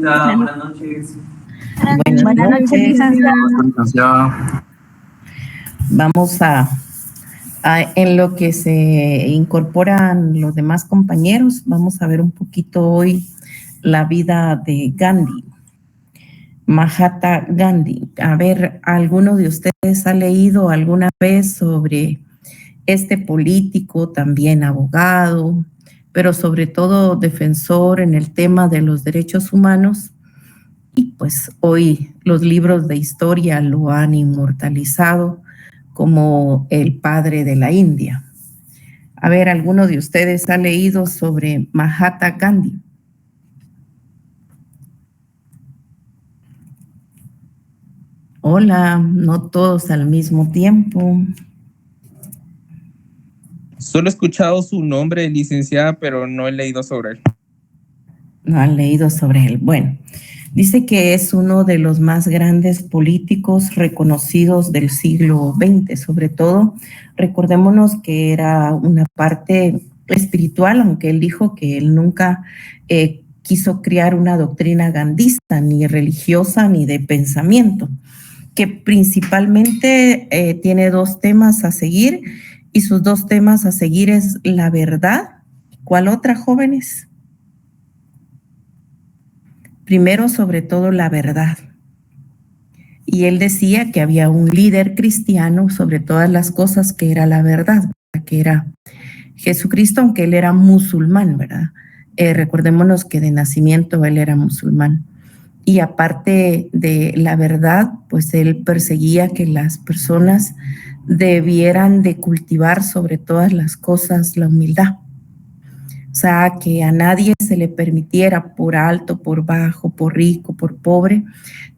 licenciada, buenas noches. Buenas noches, licenciada. Vamos a en lo que se incorporan los demás compañeros, vamos a ver un poquito hoy la vida de Gandhi, Mahatma Gandhi. A ver, ¿alguno de ustedes ha leído alguna vez sobre este político, también abogado, pero sobre todo defensor en el tema de los derechos humanos? Y pues hoy los libros de historia lo han inmortalizado como el padre de la India. A ver, ¿alguno de ustedes ha leído sobre Mahatma Gandhi? Hola, no todos al mismo tiempo. Solo he escuchado su nombre, licenciada, pero no he leído sobre él. No han leído sobre él. Bueno, dice que es uno de los más grandes políticos reconocidos del siglo XX, sobre todo. Recordémonos que era una parte espiritual, aunque él dijo que él nunca quiso crear una doctrina gandhista, ni religiosa, ni de pensamiento, que principalmente tiene dos temas a seguir, y sus dos temas a seguir es la verdad. ¿Cuál otra, jóvenes? Primero, sobre todo, la verdad. Y él decía que había un líder cristiano sobre todas las cosas que era la verdad, que era Jesucristo, aunque él era musulmán, ¿verdad? Recordémonos que de nacimiento él era musulmán. Y aparte de la verdad, pues él perseguía que las personas debieran de cultivar sobre todas las cosas la humildad. O sea, que a nadie se le permitiera, por alto, por bajo, por rico, por pobre,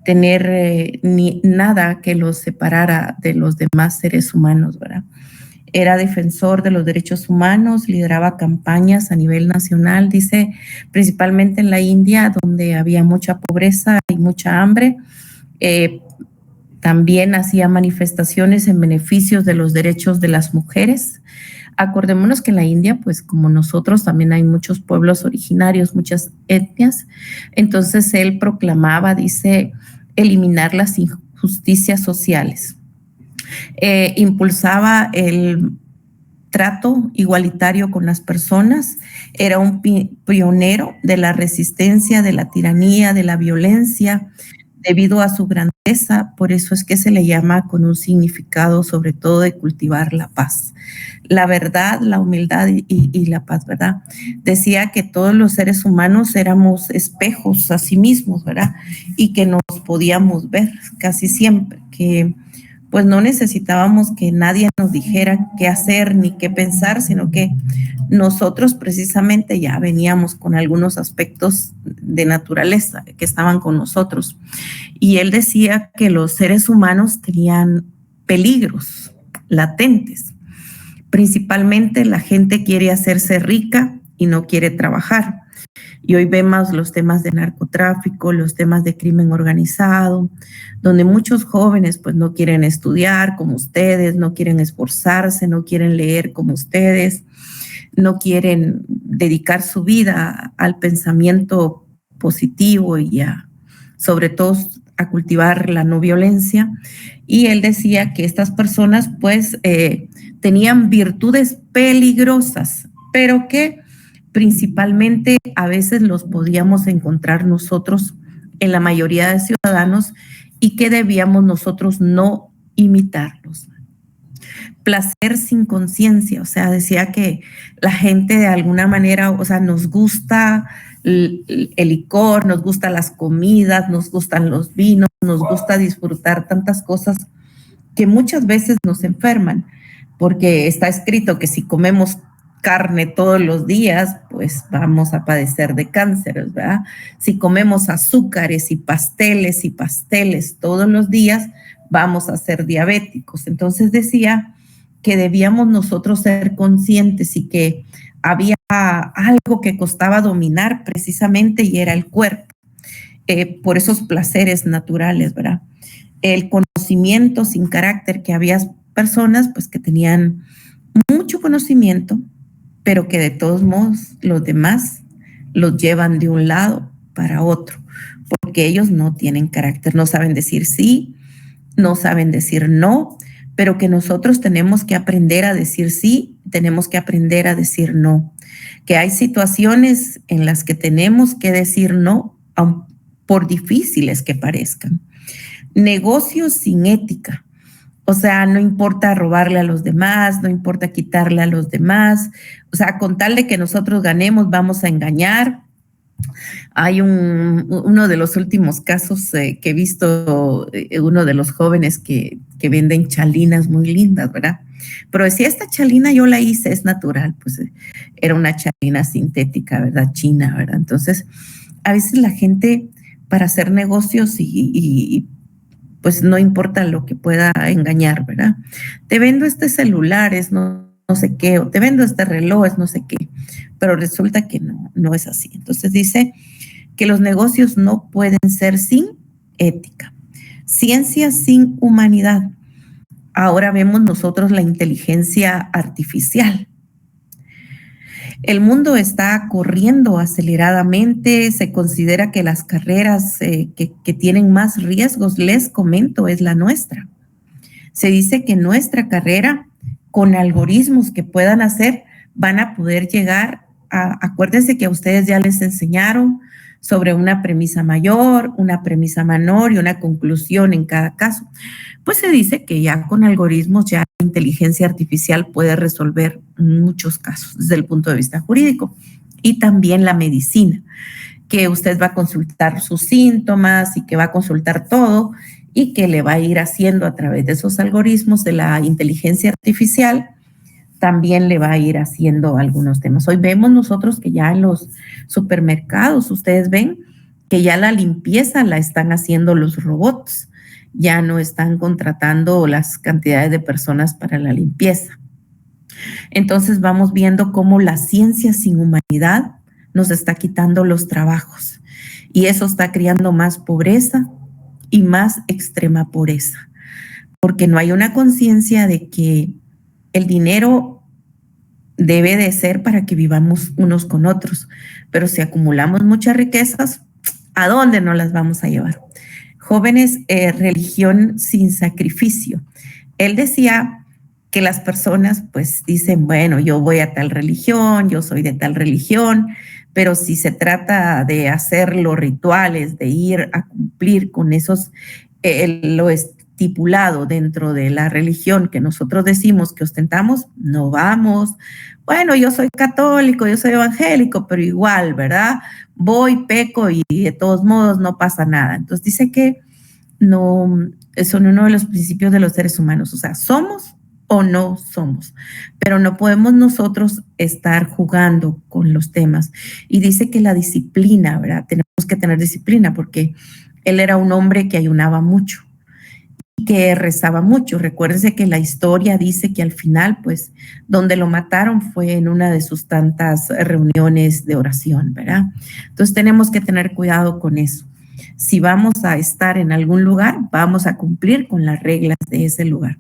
tener ni nada que los separara de los demás seres humanos, ¿verdad? Era defensor de los derechos humanos, lideraba campañas a nivel nacional, dice, principalmente en la India, donde había mucha pobreza y mucha hambre. También hacía manifestaciones en beneficios de los derechos de las mujeres. Acordémonos que en la India, pues como nosotros, también hay muchos pueblos originarios, muchas etnias. Entonces él proclamaba, dice, eliminar las injusticias sociales. Impulsaba el trato igualitario con las personas, era un pionero de la resistencia, de la tiranía, de la violencia, debido a su grandeza. Por eso es que se le llama con un significado sobre todo de cultivar la paz, la verdad, la humildad y la paz, ¿verdad? Decía que todos los seres humanos éramos espejos a sí mismos, ¿verdad? Y que nos podíamos ver casi siempre, que pues no necesitábamos que nadie nos dijera qué hacer ni qué pensar, sino que nosotros precisamente ya veníamos con algunos aspectos de naturaleza que estaban con nosotros. Y él decía que los seres humanos tenían peligros latentes. Principalmente la gente quiere hacerse rica y no quiere trabajar. Y hoy vemos los temas de narcotráfico, los temas de crimen organizado, donde muchos jóvenes pues no quieren estudiar como ustedes, no quieren esforzarse, no quieren leer como ustedes, no quieren dedicar su vida al pensamiento positivo y sobre todo a cultivar la no violencia. Y él decía que estas personas pues tenían virtudes peligrosas, pero que principalmente a veces los podíamos encontrar nosotros en la mayoría de ciudadanos y que debíamos nosotros no imitarlos. Placer sin conciencia, o sea, decía que la gente de alguna manera, o sea, nos gusta el licor, nos gustan las comidas, nos gustan los vinos, nos gusta disfrutar tantas cosas que muchas veces nos enferman, porque está escrito que si comemos carne todos los días, pues vamos a padecer de cánceres, ¿verdad? Si comemos azúcares y pasteles todos los días, vamos a ser diabéticos. Entonces decía que debíamos nosotros ser conscientes y que había algo que costaba dominar precisamente y era el cuerpo, por esos placeres naturales, ¿verdad? El conocimiento sin carácter, que había personas pues que tenían mucho conocimiento, pero que de todos modos los demás los llevan de un lado para otro. porque ellos no tienen carácter, no saben decir sí, no saben decir no, pero que nosotros tenemos que aprender a decir sí, tenemos que aprender a decir no, que hay situaciones en las que tenemos que decir no, aun por difíciles que parezcan. Negocios sin ética. O sea, no importa robarle a los demás, no importa quitarle a los demás. O sea, con tal de que nosotros ganemos, vamos a engañar. Hay uno de los últimos casos que he visto, uno de los jóvenes que venden chalinas muy lindas, ¿verdad? Pero decía, esta chalina yo la hice, es natural. Pues era una chalina sintética, ¿verdad? China, ¿verdad? Entonces, a veces la gente para hacer negocios y pues no importa lo que pueda engañar, ¿verdad? Te vendo este celular, es no sé qué, o te vendo este reloj, es no sé qué, pero resulta que no es así. Entonces dice que los negocios no pueden ser sin ética, ciencia sin humanidad. Ahora vemos nosotros la inteligencia artificial. El mundo está corriendo aceleradamente, se considera que las carreras que tienen más riesgos, les comento, es la nuestra. Se dice que nuestra carrera, con algoritmos que puedan hacer, van a poder llegar a, acuérdense que a ustedes ya les enseñaron sobre una premisa mayor, una premisa menor y una conclusión en cada caso. Pues se dice que ya con algoritmos, ya la inteligencia artificial puede resolver muchos casos desde el punto de vista jurídico y también la medicina, que usted va a consultar sus síntomas y que va a consultar todo y que le va a ir haciendo a través de esos algoritmos de la inteligencia artificial, también le va a ir haciendo algunos temas. Hoy vemos nosotros que ya en los supermercados, ustedes ven que ya la limpieza la están haciendo los robots, ya no están contratando las cantidades de personas para la limpieza. Entonces vamos viendo cómo la ciencia sin humanidad nos está quitando los trabajos y eso está creando más pobreza y más extrema pobreza, porque no hay una conciencia de que el dinero debe de ser para que vivamos unos con otros, pero si acumulamos muchas riquezas, ¿a dónde nos las vamos a llevar? Jóvenes, religión sin sacrificio. Él decía que las personas pues dicen, bueno, yo voy a tal religión, yo soy de tal religión, pero si se trata de hacer los rituales, de ir a cumplir con esos, lo estipulado dentro de la religión que nosotros decimos que ostentamos, no vamos. Bueno, yo soy católico, yo soy evangélico, pero igual, ¿verdad? Voy, peco y de todos modos no pasa nada. Entonces dice que no, son uno de los principios de los seres humanos, o sea, somos o no somos, pero no podemos nosotros estar jugando con los temas. Y dice que la disciplina, ¿verdad? Tenemos que tener disciplina porque él era un hombre que ayunaba mucho y que rezaba mucho. Recuérdense que la historia dice que al final, pues, donde lo mataron fue en una de sus tantas reuniones de oración, ¿verdad? Entonces tenemos que tener cuidado con eso. Si vamos a estar en algún lugar, vamos a cumplir con las reglas de ese lugar.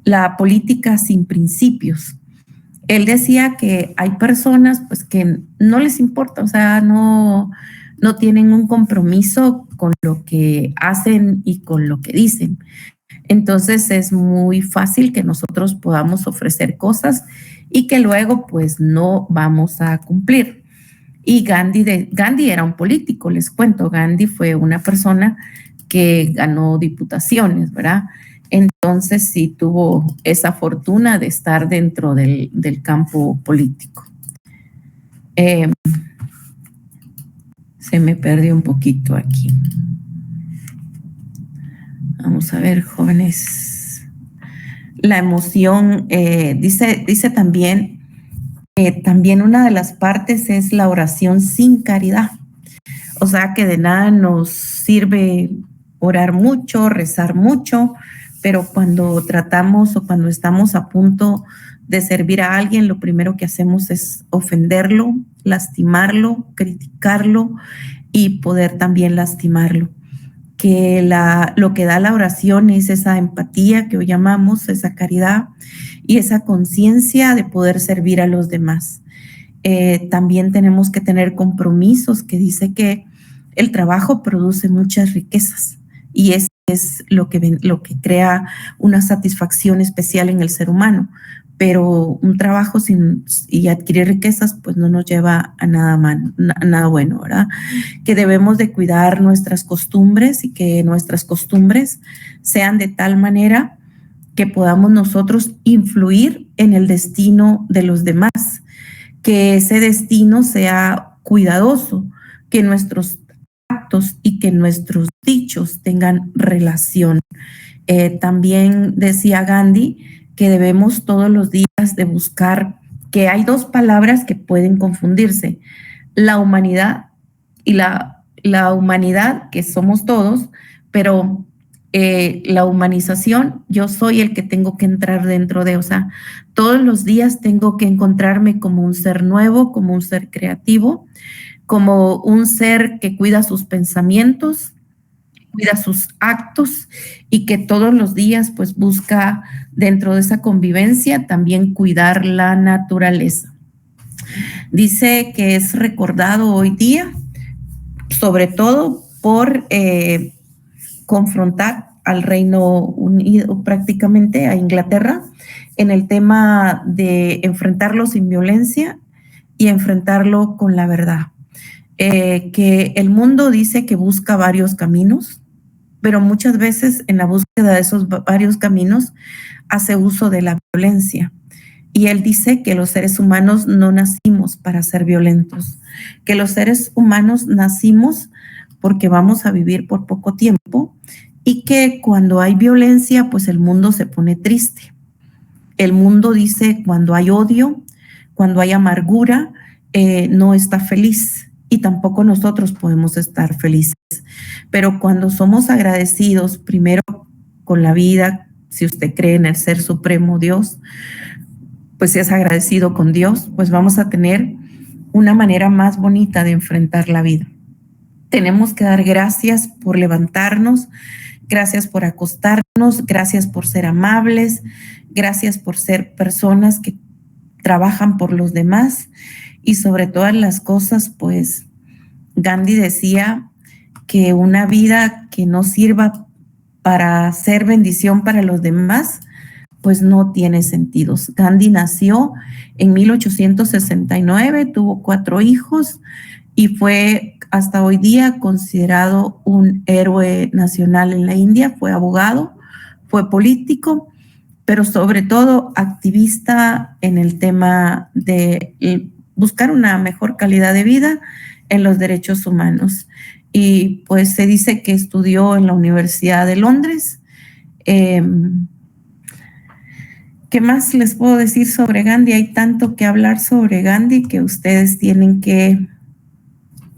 La política sin principios. Él decía que hay personas pues que no les importa, o sea, no tienen un compromiso con lo que hacen y con lo que dicen. Entonces es muy fácil que nosotros podamos ofrecer cosas y que luego pues no vamos a cumplir. Y Gandhi era un político, les cuento, Gandhi fue una persona que ganó diputaciones, ¿verdad? Entonces sí tuvo esa fortuna de estar dentro del campo político. Se me perdió un poquito aquí. Vamos a ver, jóvenes. La emoción, dice también, también una de las partes es la oración sin caridad. O sea que de nada nos sirve orar mucho, rezar mucho, pero cuando tratamos o cuando estamos a punto de servir a alguien, lo primero que hacemos es ofenderlo, lastimarlo, criticarlo y poder también lastimarlo. Que lo que da la oración es esa empatía que hoy llamamos, esa caridad y esa conciencia de poder servir a los demás. También tenemos que tener compromisos, que dice que El trabajo produce muchas riquezas y es lo que crea una satisfacción especial en el ser humano. Pero un trabajo y adquirir riquezas, pues no nos lleva a nada bueno, ¿verdad? Que debemos de cuidar nuestras costumbres y que nuestras costumbres sean de tal manera que podamos nosotros influir en el destino de los demás, que ese destino sea cuidadoso, que nuestros actos y que nuestros dichos tengan relación. También decía Gandhi que debemos todos los días de buscar, que hay dos palabras que pueden confundirse, la humanidad y la humanidad, que somos todos, pero la humanización, yo soy el que tengo que entrar dentro de, o sea, todos los días tengo que encontrarme como un ser nuevo, como un ser creativo, como un ser que cuida sus pensamientos, cuida sus actos y que todos los días pues busca dentro de esa convivencia también cuidar la naturaleza. Dice que es recordado hoy día sobre todo por confrontar al Reino Unido, prácticamente a Inglaterra, en el tema de enfrentarlo sin violencia y enfrentarlo con la verdad. Que el mundo dice que busca varios caminos, pero muchas veces en la búsqueda de esos varios caminos hace uso de la violencia. Y él dice que los seres humanos no nacimos para ser violentos, que los seres humanos nacimos porque vamos a vivir por poco tiempo y que cuando hay violencia, pues el mundo se pone triste. El mundo dice cuando hay odio, cuando hay amargura, no está feliz. Y tampoco nosotros podemos estar felices. Pero cuando somos agradecidos, primero con la vida, si usted cree en el Ser Supremo Dios, pues si es agradecido con Dios, pues vamos a tener una manera más bonita de enfrentar la vida. Tenemos que dar gracias por levantarnos, gracias por acostarnos, gracias por ser amables, gracias por ser personas que trabajan por los demás. Y sobre todas las cosas, pues Gandhi decía que una vida que no sirva para ser bendición para los demás, pues no tiene sentido. Gandhi nació en 1869, tuvo 4 hijos y fue hasta hoy día considerado un héroe nacional en la India. Fue abogado, fue político, pero sobre todo activista en el tema de buscar una mejor calidad de vida en los derechos humanos. Y pues se dice que estudió en la Universidad de Londres. ¿Qué más les puedo decir sobre Gandhi? Hay tanto que hablar sobre Gandhi que ustedes tienen que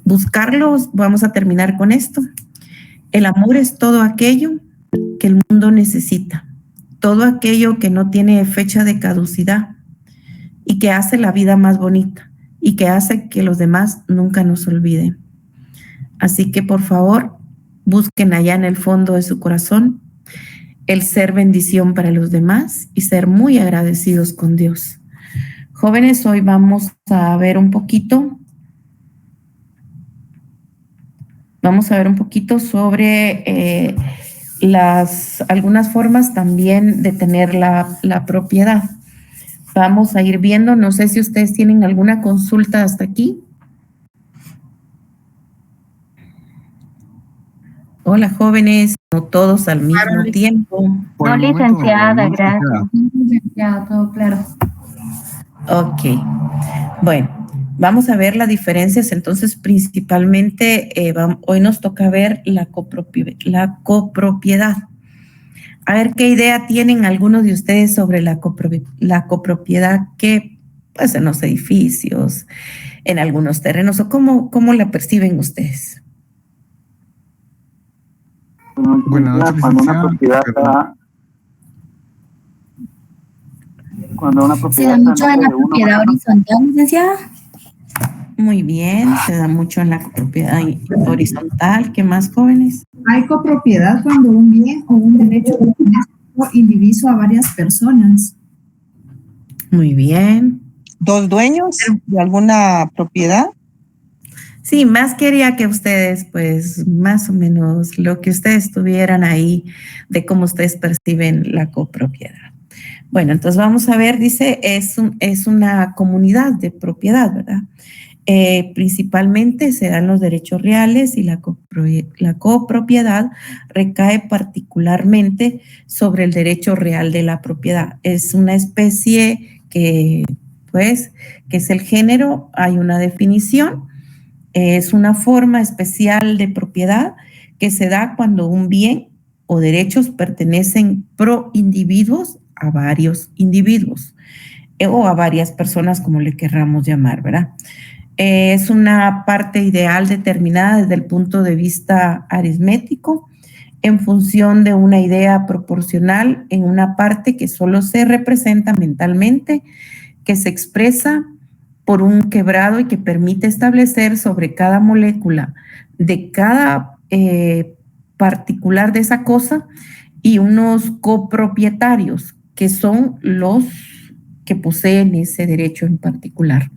buscarlos. Vamos a terminar con esto. El amor es todo aquello que el mundo necesita, todo aquello que no tiene fecha de caducidad y que hace la vida más bonita y que hace que los demás nunca nos olviden. Así que por favor, busquen allá en el fondo de su corazón el ser bendición para los demás y ser muy agradecidos con Dios. Jóvenes, hoy vamos a ver un poquito sobre algunas formas también de tener la propiedad. Vamos a ir viendo, no sé si ustedes tienen alguna consulta hasta aquí. Hola, jóvenes, no todos al mismo tiempo. No, licenciada, gracias. Ya, todo claro. Ok, bueno, vamos a ver las diferencias. Entonces, principalmente, hoy nos toca ver la copropiedad. A ver qué idea tienen algunos de ustedes sobre la copropiedad, que pues en los edificios, en algunos terrenos, o cómo la perciben ustedes. Bueno, cuando una propiedad Se da mucho en la propiedad horizontal, licenciada. Muy bien, se da mucho en la copropiedad horizontal. ¿Qué más, jóvenes? Hay copropiedad cuando un bien o un derecho pertenece por individuo a varias personas. Muy bien. ¿Dos dueños de alguna propiedad? Sí, más quería que ustedes, pues, más o menos lo que ustedes tuvieran ahí de cómo ustedes perciben la copropiedad. Bueno, entonces vamos a ver, dice, es una comunidad de propiedad, ¿verdad? Principalmente se dan los derechos reales y la copropiedad recae particularmente sobre el derecho real de la propiedad. Es una especie que, pues, que es el género, hay una definición. Es una forma especial de propiedad que se da cuando un bien o derechos pertenecen pro individuos a varios individuos o a varias personas, como le querramos llamar, ¿verdad? Es una parte ideal determinada desde el punto de vista aritmético en función de una idea proporcional en una parte que solo se representa mentalmente, que se expresa por un quebrado y que permite establecer sobre cada molécula de cada particular de esa cosa y unos copropietarios que son los que poseen ese derecho en particular.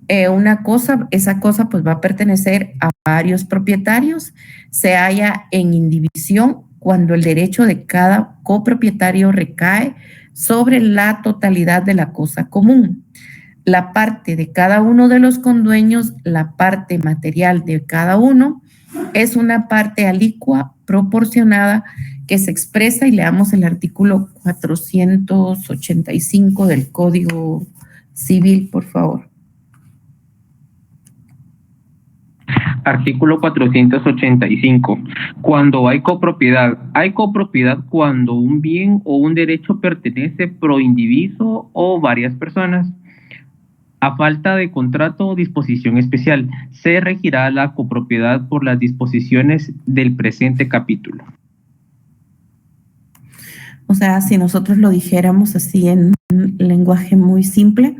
Esa cosa pues va a pertenecer a varios propietarios, se halla en indivisión cuando el derecho de cada copropietario recae sobre la totalidad de la cosa común. La parte de cada uno de los condueños, la parte material de cada uno, es una parte alicua proporcionada que se expresa, y leamos el artículo 485 del Código Civil, por favor. Artículo 485. Cuando hay copropiedad cuando un bien o un derecho pertenece pro indiviso o varias personas. A falta de contrato o disposición especial, se regirá la copropiedad por las disposiciones del presente capítulo. O sea, si nosotros lo dijéramos así en un lenguaje muy simple,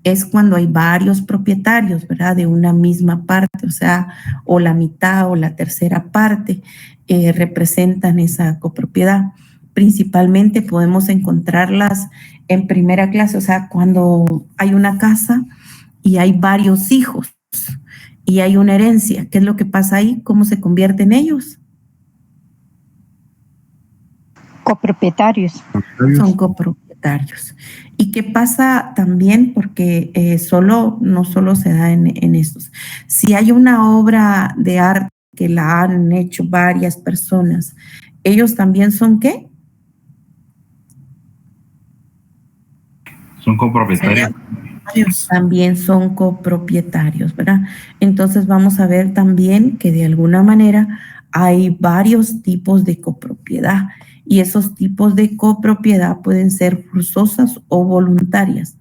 es cuando hay varios propietarios, ¿verdad? De una misma parte, o sea, o la mitad o la tercera parte representan esa copropiedad. Principalmente podemos encontrarlas en primera clase, o sea, cuando hay una casa y hay varios hijos y hay una herencia. ¿Qué es lo que pasa ahí? ¿Cómo se convierten ellos? Copropietarios. Son copropietarios. ¿Y qué pasa también? Porque no solo se da en estos. Si hay una obra de arte que la han hecho varias personas, ¿ellos también son qué? Son copropietarios. Ellos también son copropietarios, ¿verdad? Entonces vamos a ver también que de alguna manera hay varios tipos de copropiedad y esos tipos de copropiedad pueden ser forzosas o voluntarias.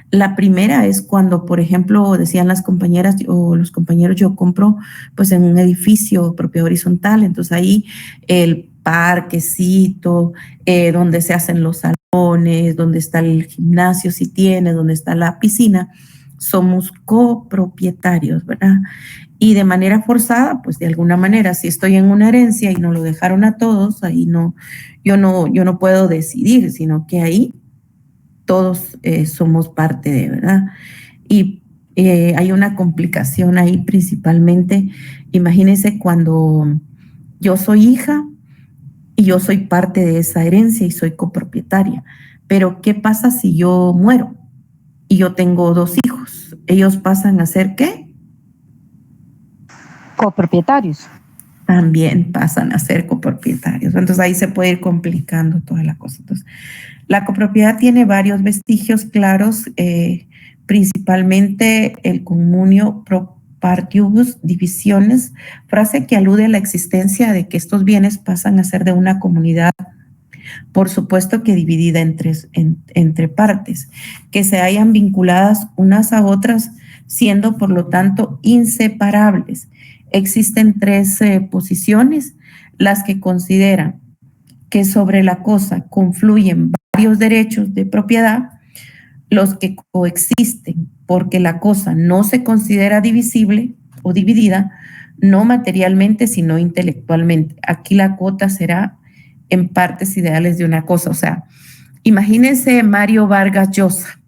La primera es cuando, por ejemplo, decían las compañeras o los compañeros, yo compro pues en un edificio propiedad horizontal, entonces ahí el parquecito, donde se hacen los salones, donde está el gimnasio si tiene, donde está la piscina, somos copropietarios, ¿verdad? Y de manera forzada, pues de alguna manera, si estoy en una herencia y nos lo dejaron a todos, ahí yo no puedo decidir, sino que ahí todos somos parte de, ¿verdad? Y hay una complicación ahí principalmente, imagínense cuando yo soy hija y yo soy parte de esa herencia y soy copropietaria, pero ¿qué pasa si yo muero y yo tengo 2 hijos? ¿Ellos pasan a ser qué? Copropietarios. También pasan a ser copropietarios. Entonces ahí se puede ir complicando toda la cosa. Entonces, la copropiedad tiene varios vestigios claros, principalmente el comunio pro partiibus divisiones, frase que alude a la existencia de que estos bienes pasan a ser de una comunidad, por supuesto que dividida entre partes, que se hayan vinculadas unas a otras, siendo por lo tanto inseparables. Existen 3 posiciones, las que consideran que sobre la cosa confluyen varios derechos de propiedad, los que coexisten porque la cosa no se considera divisible o dividida, no materialmente, sino intelectualmente. Aquí la cuota será en partes ideales de una cosa. O sea, imagínense Mario Vargas Llosa.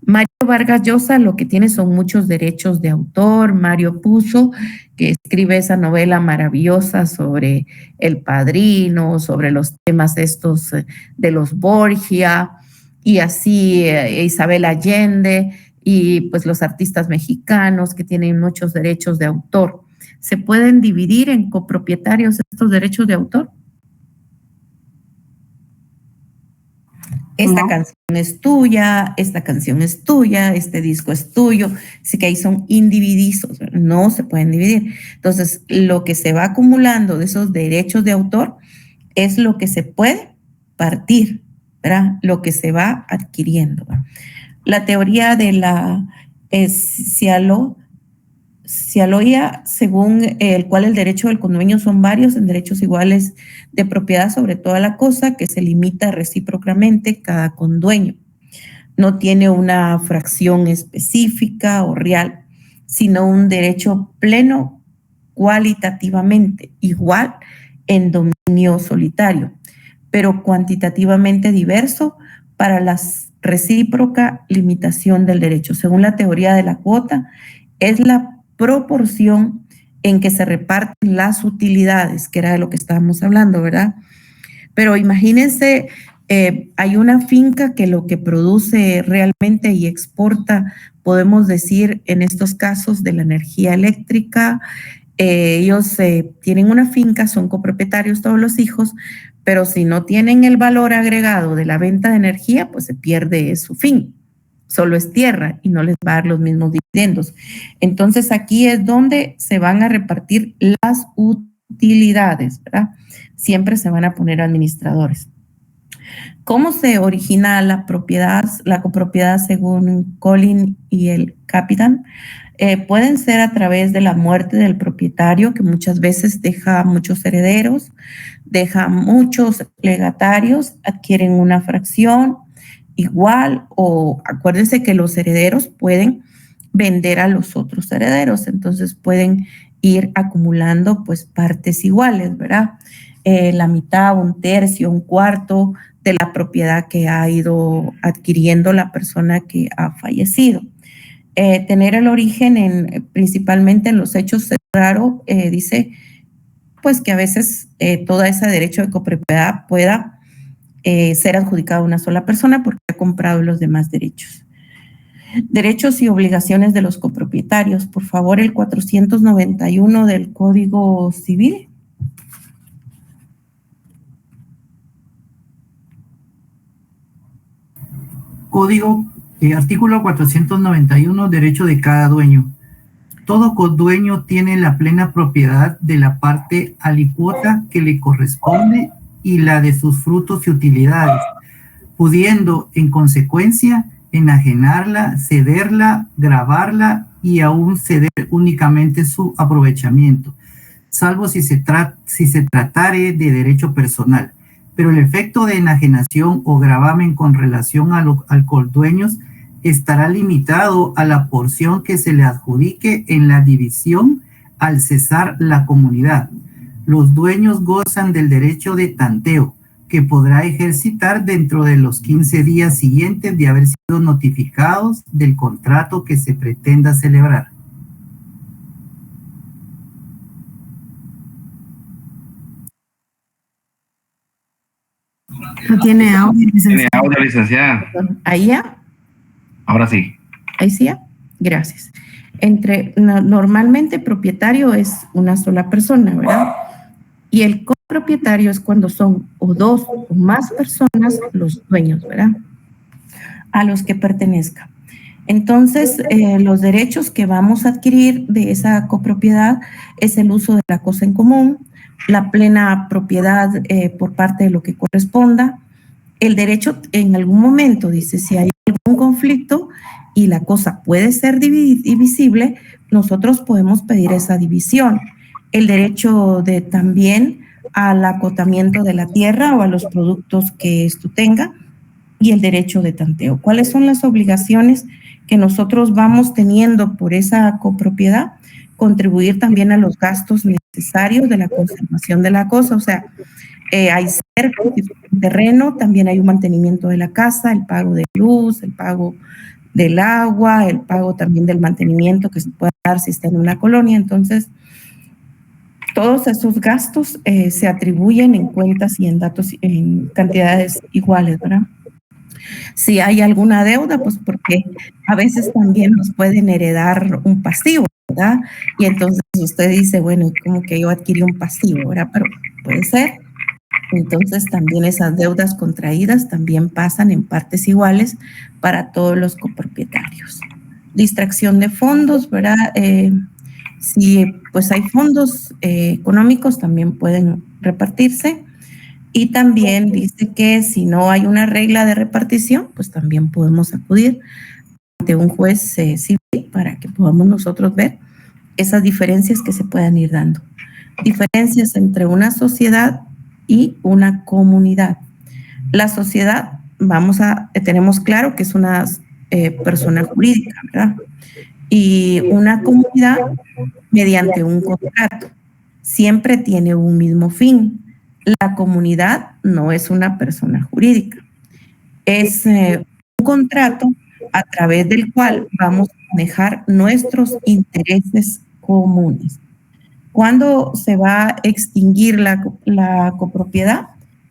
Mario Vargas Llosa lo que tiene son muchos derechos de autor. Mario Puzo, que escribe esa novela maravillosa sobre El Padrino, sobre los temas estos de los Borgia, y así Isabel Allende, y pues los artistas mexicanos que tienen muchos derechos de autor. ¿Se pueden dividir en copropietarios estos derechos de autor? Esta canción es tuya, esta canción es tuya, este disco es tuyo. Así que ahí son indivisos, no se pueden dividir. Entonces, lo que se va acumulando de esos derechos de autor es lo que se puede partir, ¿verdad? Lo que se va adquiriendo. La teoría de la Cialoia, según el cual el derecho del condueño son varios en derechos iguales de propiedad sobre toda la cosa, que se limita recíprocamente cada condueño. No tiene una fracción específica o real, sino un derecho pleno cualitativamente igual en dominio solitario, pero cuantitativamente diverso para la recíproca limitación del derecho. Según la teoría de la cuota, es la proporción en que se reparten las utilidades, que era de lo que estábamos hablando, ¿verdad? Pero imagínense, hay una finca que lo que produce realmente y exporta, podemos decir en estos casos de la energía eléctrica, ellos tienen una finca, son copropietarios todos los hijos, pero si no tienen el valor agregado de la venta de energía, pues se pierde su fin. Solo es tierra y no les va a dar los mismos dividendos. Entonces aquí es donde se van a repartir las utilidades, ¿verdad? Siempre se van a poner administradores. ¿Cómo se origina la propiedad, la copropiedad según Colin y el Capitán? Pueden ser a través de la muerte del propietario, que muchas veces deja muchos herederos, deja muchos legatarios, adquieren una fracción igual, o acuérdense que los herederos pueden vender a los otros herederos, entonces pueden ir acumulando pues partes iguales, ¿verdad? La mitad, un tercio, un cuarto de la propiedad que ha ido adquiriendo la persona que ha fallecido. Tener el origen principalmente en los hechos raro, dice pues que a veces todo ese derecho de copropiedad pueda ser adjudicado a una sola persona porque ha comprado los demás derechos. Derechos y obligaciones de los copropietarios. Por favor, el 491 del Código Civil. Artículo 491, derecho de cada dueño. Todo codueño tiene la plena propiedad de la parte alícuota que le corresponde y la de sus frutos y utilidades, pudiendo, en consecuencia, enajenarla, cederla, gravarla y aún ceder únicamente su aprovechamiento, salvo si se tratare de derecho personal. Pero el efecto de enajenación o gravamen con relación al codueño estará limitado a la porción que se le adjudique en la división al cesar la comunidad. Los dueños gozan del derecho de tanteo, que podrá ejercitar dentro de los 15 días siguientes de haber sido notificados del contrato que se pretenda celebrar. No tiene audio, Tiene audio, licenciada. Ahí ya. Ahora sí. Ahí sí ya. Gracias. Normalmente propietario es una sola persona, ¿verdad? Y el copropietario es cuando son o dos o más personas los dueños, ¿verdad? A los que pertenezca. Entonces, los derechos que vamos a adquirir de esa copropiedad es el uso de la cosa en común, la plena propiedad por parte de lo que corresponda, el derecho en algún momento, dice, si hay algún conflicto y la cosa puede ser divisible, nosotros podemos pedir esa división. El derecho de también al acotamiento de la tierra o a los productos que esto tenga y el derecho de tanteo. ¿Cuáles son las obligaciones que nosotros vamos teniendo por esa copropiedad? Contribuir también a los gastos necesarios de la conservación de la cosa, o sea, hay cerca, terreno, también hay un mantenimiento de la casa, el pago de luz, el pago del agua, el pago también del mantenimiento que se puede dar si está en una colonia. Entonces, todos esos gastos se atribuyen en cuentas y en datos en cantidades iguales, ¿verdad? Si hay alguna deuda, pues porque a veces también nos pueden heredar un pasivo, ¿verdad? Y entonces usted dice, bueno, como que yo adquirí un pasivo, ¿verdad? Pero puede ser. Entonces también esas deudas contraídas también pasan en partes iguales para todos los copropietarios. Distracción de fondos, ¿verdad? Si pues hay fondos económicos también pueden repartirse. Y también dice que si no hay una regla de repartición, pues también podemos acudir ante un juez civil para que podamos nosotros ver esas diferencias que se puedan ir dando. Diferencias entre una sociedad y una comunidad. La sociedad, tenemos claro que es una persona jurídica, ¿verdad? Y una comunidad mediante un contrato. Siempre tiene un mismo fin. La comunidad no es una persona jurídica. Es un contrato a través del cual vamos a manejar nuestros intereses comunes. ¿Cuándo se va a extinguir la copropiedad?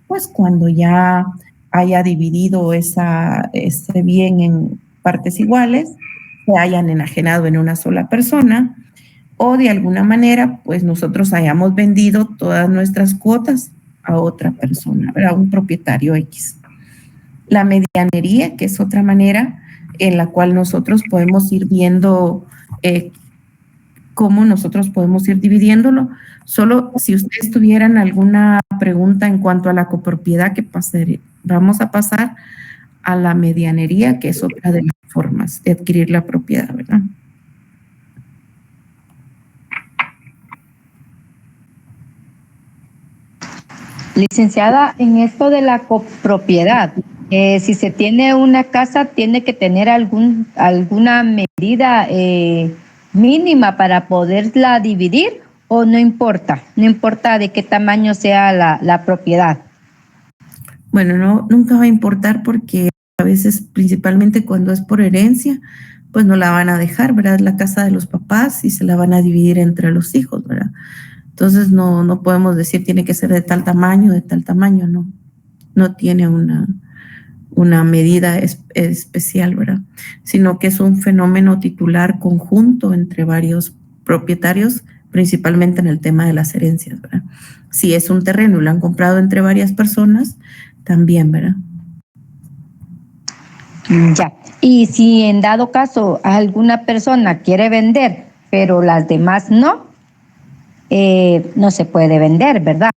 Pues cuando ya haya dividido ese bien en partes iguales, se hayan enajenado en una sola persona, o de alguna manera, pues nosotros hayamos vendido todas nuestras cuotas a otra persona, a un propietario X. La medianería, que es otra manera en la cual nosotros podemos ir viendo cómo nosotros podemos ir dividiéndolo. Solo si ustedes tuvieran alguna pregunta en cuanto a la copropiedad, vamos a pasar a la medianería, que es otra de las formas de adquirir la propiedad, ¿verdad? Licenciada, en esto de la copropiedad, si se tiene una casa, tiene que tener alguna medida mínima para poderla dividir, o no importa de qué tamaño sea la propiedad. Bueno, nunca va a importar porque a veces, principalmente cuando es por herencia, pues no la van a dejar, ¿verdad? Es la casa de los papás y se la van a dividir entre los hijos, ¿verdad? Entonces no podemos decir tiene que ser de tal tamaño, no. No tiene una medida especial, ¿verdad? Sino que es un fenómeno titular conjunto entre varios propietarios, principalmente en el tema de las herencias, ¿verdad? Si es un terreno y lo han comprado entre varias personas, también, ¿verdad? Ya. Y si en dado caso alguna persona quiere vender, pero las demás no se puede vender, ¿verdad?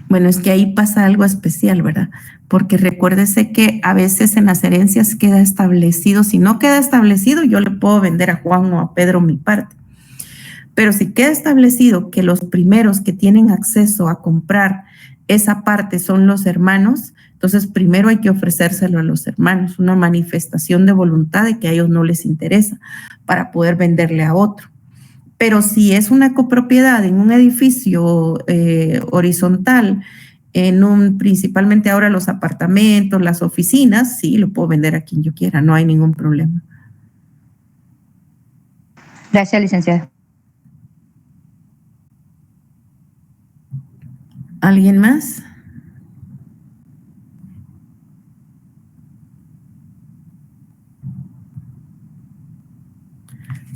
Bueno, es que ahí pasa algo especial, ¿verdad? Porque recuérdese que a veces en las herencias queda establecido, si no queda establecido, yo le puedo vender a Juan o a Pedro mi parte. Pero si queda establecido que los primeros que tienen acceso a comprar esa parte son los hermanos, entonces primero hay que ofrecérselo a los hermanos, una manifestación de voluntad de que a ellos no les interesa para poder venderle a otro. Pero si es una copropiedad en un edificio horizontal, principalmente ahora los apartamentos, las oficinas, sí, lo puedo vender a quien yo quiera, no hay ningún problema. Gracias, licenciada. ¿Alguien más?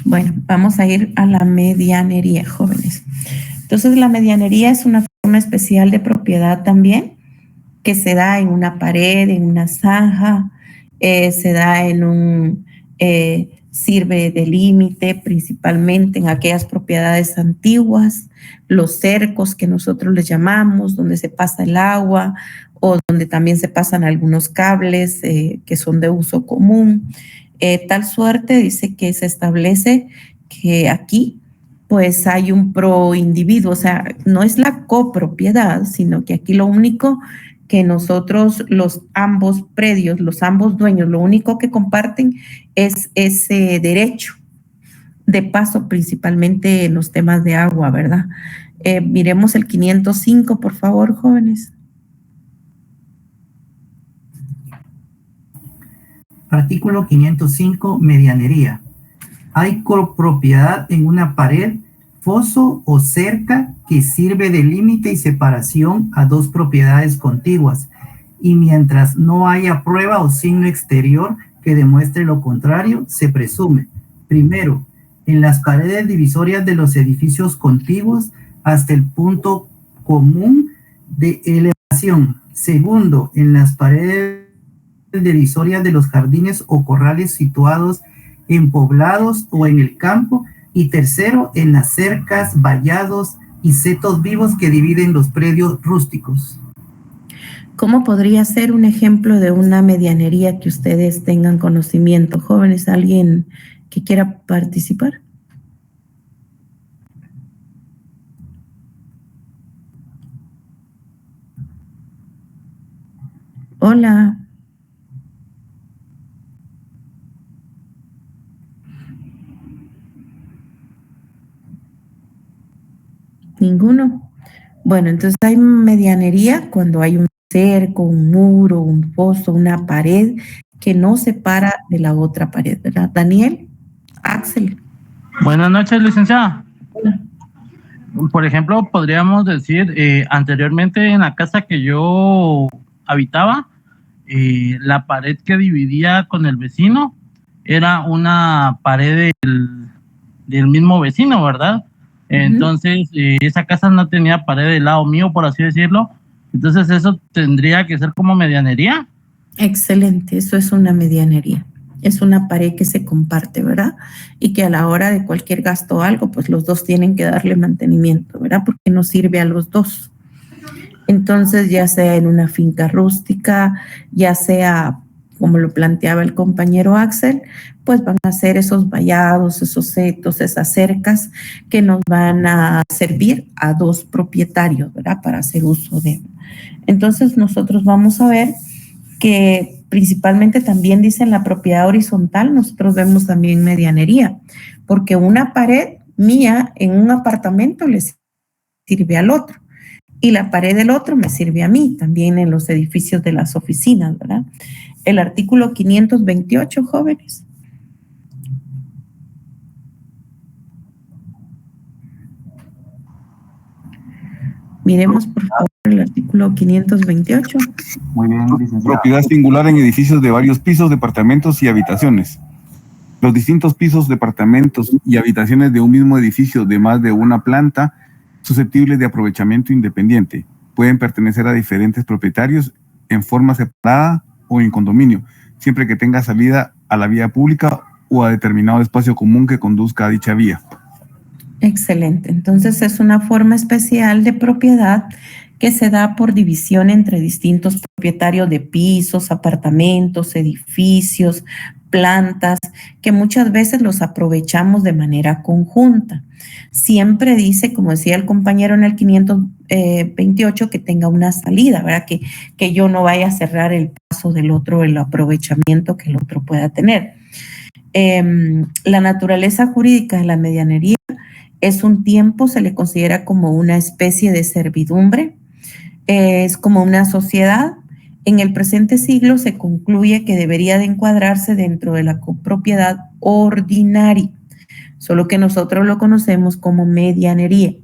Bueno, vamos a ir a la medianería, jóvenes. Entonces, la medianería es una forma especial de propiedad también, que se da en una pared, en una zanja, se da sirve de límite, principalmente en aquellas propiedades antiguas, los cercos que nosotros les llamamos, donde se pasa el agua o donde también se pasan algunos cables que son de uso común. Tal suerte dice que se establece que aquí pues hay un proindividuo, o sea, no es la copropiedad, sino que aquí lo único que nosotros, ambos predios, los ambos dueños, lo único que comparten es ese derecho de paso, principalmente en los temas de agua, ¿verdad? Miremos el 505, por favor, jóvenes. Artículo 505, medianería. Hay copropiedad en una pared, foso o cerca que sirve de límite y separación a dos propiedades contiguas, y mientras no haya prueba o signo exterior que demuestre lo contrario, se presume, primero, en las paredes divisorias de los edificios contiguos hasta el punto común de elevación. Segundo, en las paredes divisorias de los jardines o corrales situados en poblados o en el campo. Y tercero, en las cercas, vallados y setos vivos que dividen los predios rústicos. ¿Cómo podría ser un ejemplo de una medianería que ustedes tengan conocimiento? Jóvenes, ¿alguien que quiera participar? Hola. ¿Ninguno? Bueno, entonces hay medianería cuando hay un cerco, un muro, un foso, una pared que no separa de la otra pared, ¿verdad? Daniel, Axel. Buenas noches, licenciada. Hola. Por ejemplo, podríamos decir, anteriormente en la casa que yo habitaba, la pared que dividía con el vecino era una pared del mismo vecino, ¿verdad? Entonces, esa casa no tenía pared del lado mío, por así decirlo. Entonces, eso tendría que ser como medianería. Excelente, eso es una medianería. Es una pared que se comparte, ¿verdad? Y que a la hora de cualquier gasto o algo, pues los dos tienen que darle mantenimiento, ¿verdad? Porque nos sirve a los dos. Entonces, ya sea en una finca rústica, ya sea, como lo planteaba el compañero Axel, pues van a ser esos vallados, esos setos, esas cercas que nos van a servir a dos propietarios, ¿verdad? Para hacer uso de. Entonces, nosotros vamos a ver que principalmente también dicen la propiedad horizontal, nosotros vemos también medianería, porque una pared mía en un apartamento le sirve al otro y la pared del otro me sirve a mí, también en los edificios de las oficinas, ¿verdad? El artículo 528, jóvenes. Miremos, por favor, el artículo 528. Muy bien, licenciado. Propiedad singular en edificios de varios pisos, departamentos y habitaciones. Los distintos pisos, departamentos y habitaciones de un mismo edificio de más de una planta susceptibles de aprovechamiento independiente pueden pertenecer a diferentes propietarios en forma separada o en condominio, siempre que tenga salida a la vía pública o a determinado espacio común que conduzca a dicha vía. Excelente. Entonces es una forma especial de propiedad que se da por división entre distintos propietarios de pisos, apartamentos, edificios, plantas, que muchas veces los aprovechamos de manera conjunta. Siempre dice, como decía el compañero en el 528, que tenga una salida, ¿verdad? Que yo no vaya a cerrar el paso del otro, el aprovechamiento que el otro pueda tener. La naturaleza jurídica de la medianería es un tiempo, se le considera como una especie de servidumbre, es como una sociedad. En el presente siglo se concluye que debería de encuadrarse dentro de la copropiedad ordinaria, solo que nosotros lo conocemos como medianería.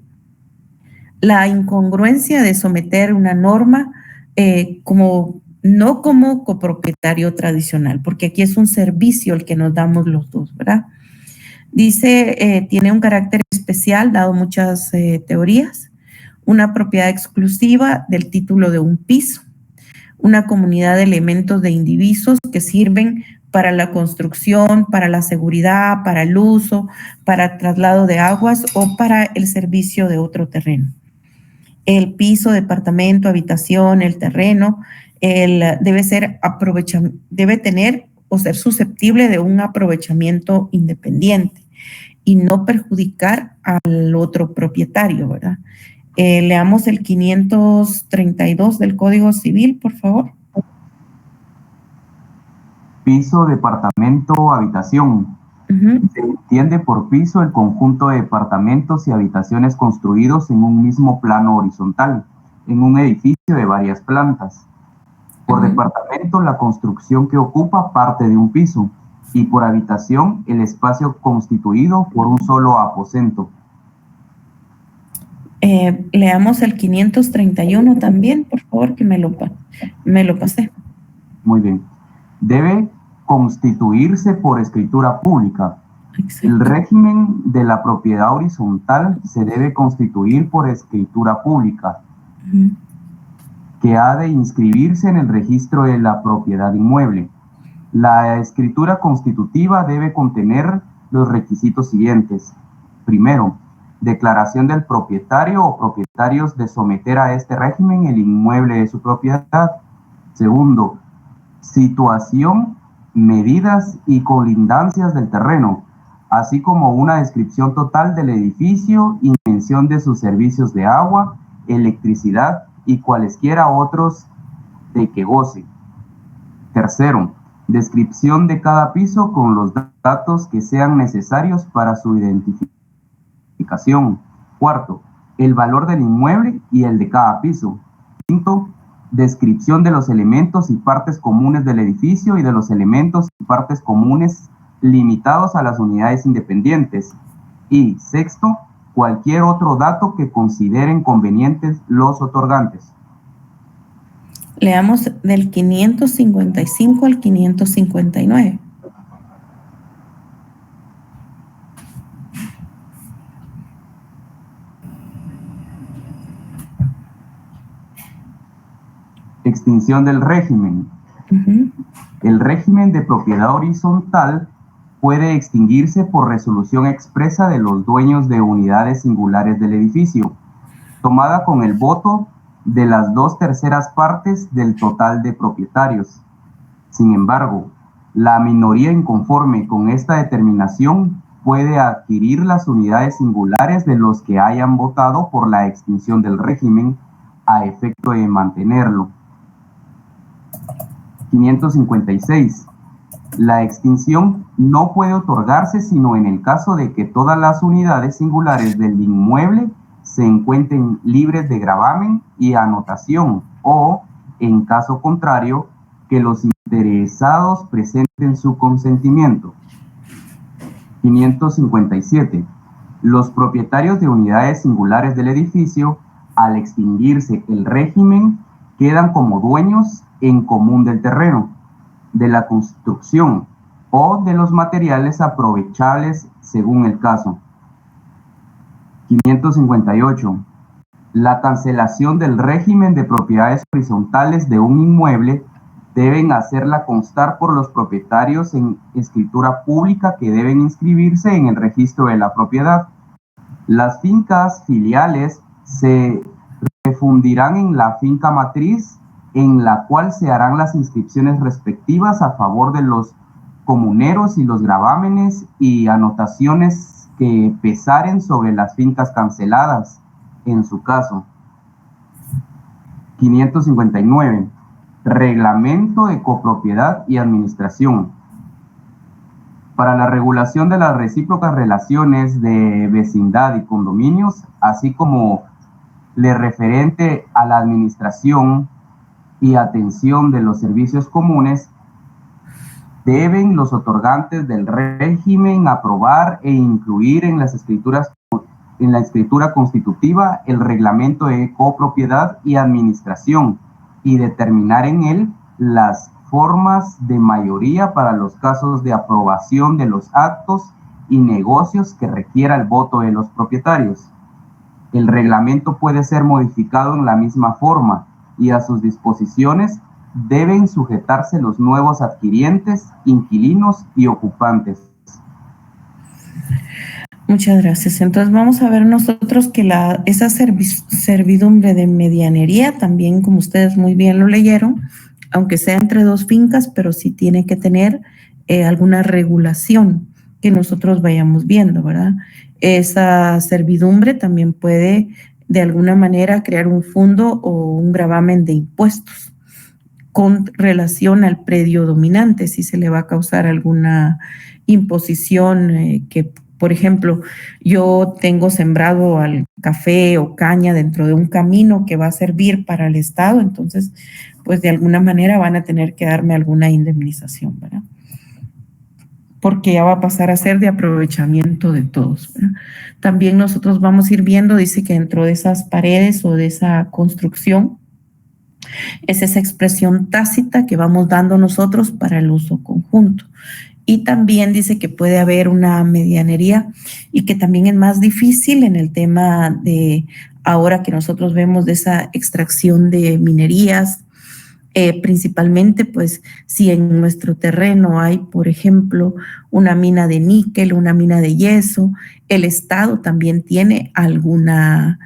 La incongruencia de someter una norma no como copropietario tradicional, porque aquí es un servicio el que nos damos los dos, ¿verdad? Dice, tiene un carácter especial, dado muchas teorías, una propiedad exclusiva del título de un piso, una comunidad de elementos de individuos que sirven para la construcción, para la seguridad, para el uso, para el traslado de aguas o para el servicio de otro terreno. El piso, departamento, habitación, el terreno, debe tener o ser susceptible de un aprovechamiento independiente y no perjudicar al otro propietario, ¿verdad? Leamos el 532 del Código Civil, por favor. Piso, departamento, habitación. Se entiende por piso el conjunto de departamentos y habitaciones construidos en un mismo plano horizontal, en un edificio de varias plantas. Por departamento, la construcción que ocupa parte de un piso, y por habitación, el espacio constituido por un solo aposento. Leamos el 531 también, por favor, que me lo pasé. Muy bien. Debe constituirse por escritura pública. Exacto. El régimen de la propiedad horizontal se debe constituir por escritura pública, que ha de inscribirse en el registro de la propiedad inmueble. La escritura constitutiva debe contener los requisitos siguientes. Primero, declaración del propietario o propietarios de someter a este régimen el inmueble de su propiedad. Segundo, situación, medidas y colindancias del terreno, así como una descripción total del edificio y mención de sus servicios de agua, electricidad y cualesquiera otros de que goce. Tercero, descripción de cada piso con los datos que sean necesarios para su identificación. Cuarto, el valor del inmueble y el de cada piso. Quinto, descripción de los elementos y partes comunes del edificio y de los elementos y partes comunes limitados a las unidades independientes. Y sexto, cualquier otro dato que consideren convenientes los otorgantes. Leamos del 555 al 559. Extinción del régimen. El régimen de propiedad horizontal puede extinguirse por resolución expresa de los dueños de unidades singulares del edificio, tomada con el voto de las 2/3 partes del total de propietarios. Sin embargo, la minoría inconforme con esta determinación puede adquirir las unidades singulares de los que hayan votado por la extinción del régimen a efecto de mantenerlo. 556. La extinción no puede otorgarse sino en el caso de que todas las unidades singulares del inmueble se encuentren libres de gravamen y anotación, o, en caso contrario, que los interesados presenten su consentimiento. 557. Los propietarios de unidades singulares del edificio, al extinguirse el régimen, quedan como dueños en común del terreno, de la construcción o de los materiales aprovechables según el caso. 558. La cancelación del régimen de propiedades horizontales de un inmueble deben hacerla constar por los propietarios en escritura pública que deben inscribirse en el registro de la propiedad. Las fincas filiales se refundirán en la finca matriz, en la cual se harán las inscripciones respectivas a favor de los comuneros y los gravámenes y anotaciones que pesaren sobre las fincas canceladas, en su caso. 559. Reglamento de copropiedad y administración. Para la regulación de las recíprocas relaciones de vecindad y condominios, así como le referente a la administración y atención de los servicios comunes, deben los otorgantes del régimen aprobar e incluir en la escritura constitutiva el reglamento de copropiedad y administración y determinar en él las formas de mayoría para los casos de aprobación de los actos y negocios que requiera el voto de los propietarios. El reglamento puede ser modificado en la misma forma y a sus disposiciones deben sujetarse los nuevos adquirientes, inquilinos y ocupantes. Muchas gracias. Entonces vamos a ver nosotros que esa servidumbre de medianería, también como ustedes muy bien lo leyeron, aunque sea entre dos fincas, pero sí tiene que tener alguna regulación que nosotros vayamos viendo, ¿verdad? Esa servidumbre también puede de alguna manera crear un fondo o un gravamen de impuestos con relación al predio dominante, si se le va a causar alguna imposición que Por ejemplo, yo tengo sembrado al café o caña dentro de un camino que va a servir para el Estado, entonces, pues de alguna manera van a tener que darme alguna indemnización, ¿verdad? Porque ya va a pasar a ser de aprovechamiento de todos, ¿verdad? También nosotros vamos a ir viendo, dice que dentro de esas paredes o de esa construcción, es esa expresión tácita que vamos dando nosotros para el uso conjunto. Y también dice que puede haber una medianería y que también es más difícil en el tema de ahora que nosotros vemos de esa extracción de minerías, principalmente pues si en nuestro terreno hay, por ejemplo, una mina de níquel, una mina de yeso, el Estado también tiene alguna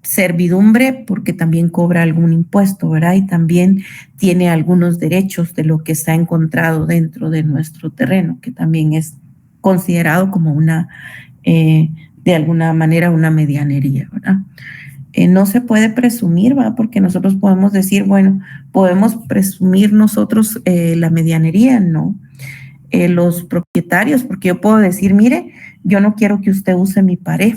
servidumbre porque también cobra algún impuesto, ¿verdad? Y también tiene algunos derechos de lo que se ha encontrado dentro de nuestro terreno, que también es considerado como una, de alguna manera, una medianería, ¿verdad? No se puede presumir, ¿verdad? Porque nosotros podemos decir, bueno, podemos presumir nosotros la medianería, ¿no? Los propietarios, porque yo puedo decir, mire, yo no quiero que usted use mi pared,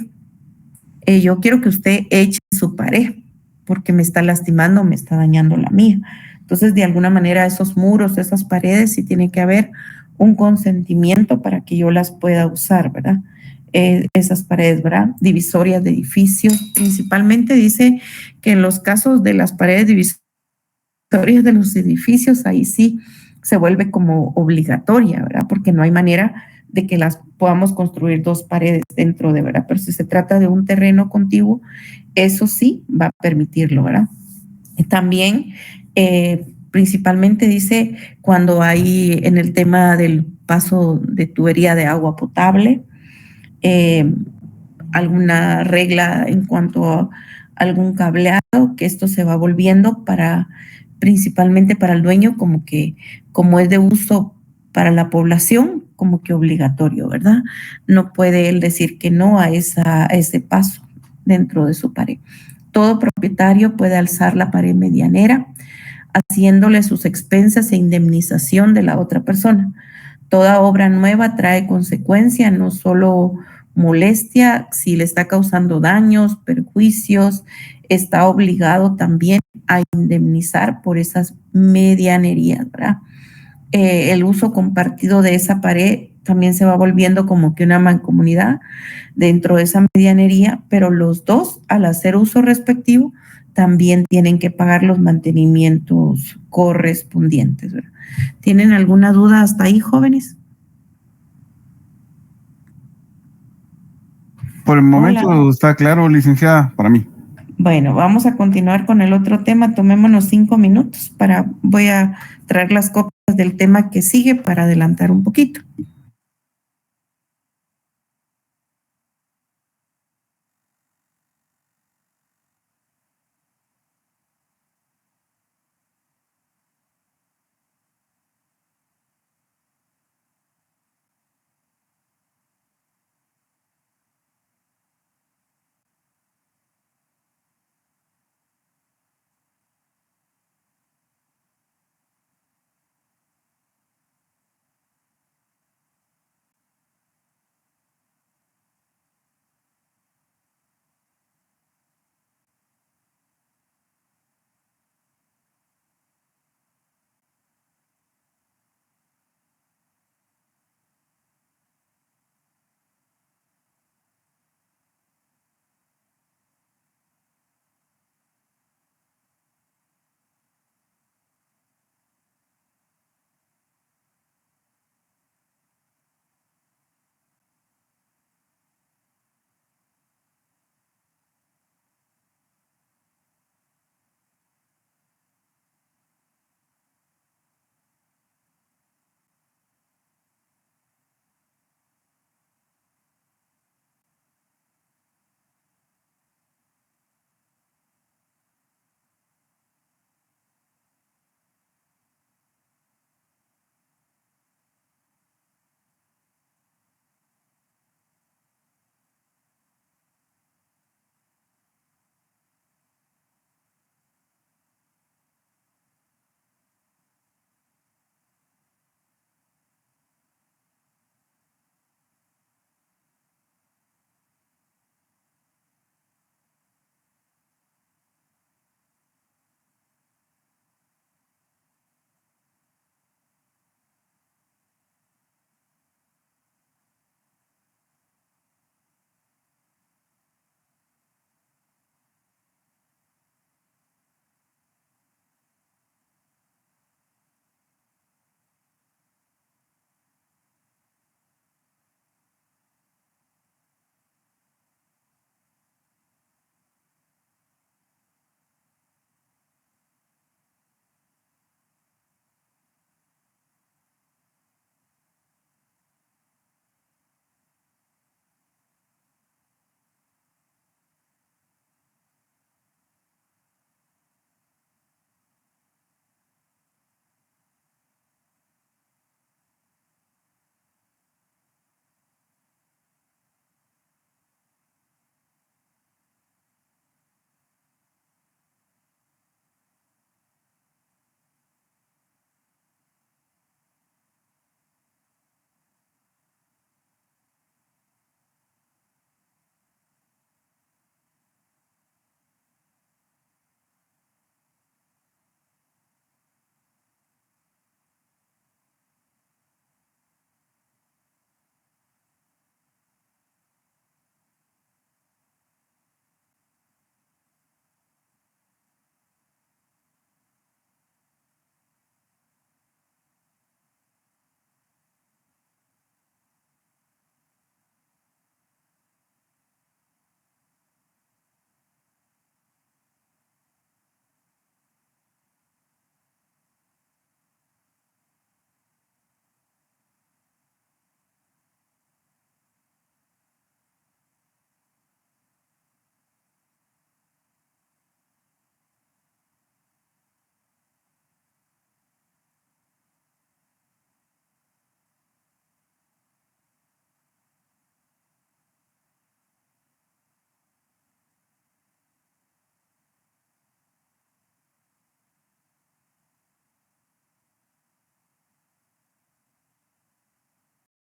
yo quiero que usted eche su pared porque me está lastimando, me está dañando la mía. Entonces, de alguna manera, esos muros, esas paredes, sí tiene que haber un consentimiento para que yo las pueda usar, ¿verdad? Esas paredes, ¿verdad? Divisorias de edificios. Principalmente dice que en los casos de las paredes divisorias de los edificios, ahí sí se vuelve como obligatoria, ¿verdad? Porque no hay manera de que las podamos construir dos paredes dentro de, ¿verdad? Pero si se trata de un terreno contiguo, eso sí va a permitirlo, ¿verdad? También, principalmente dice cuando hay en el tema del paso de tubería de agua potable, alguna regla en cuanto a algún cableado, que esto se va volviendo principalmente para el dueño, como que, como es de uso para la población, como que obligatorio, ¿verdad? No puede él decir que no a ese paso dentro de su pared. Todo propietario puede alzar la pared medianera, haciéndole sus expensas e indemnización de la otra persona. Toda obra nueva trae consecuencia, no solo molestia, si le está causando daños, perjuicios, está obligado también a indemnizar por esas medianerías, ¿verdad? El uso compartido de esa pared también se va volviendo como que una mancomunidad dentro de esa medianería, pero los dos, al hacer uso respectivo, también tienen que pagar los mantenimientos correspondientes, ¿verdad? ¿Tienen alguna duda hasta ahí, jóvenes? Por el momento Hola. está claro, licenciada, para mí. Bueno, vamos a continuar con el otro tema. Tomémonos 5 minutos voy a traer las copias del tema que sigue para adelantar un poquito.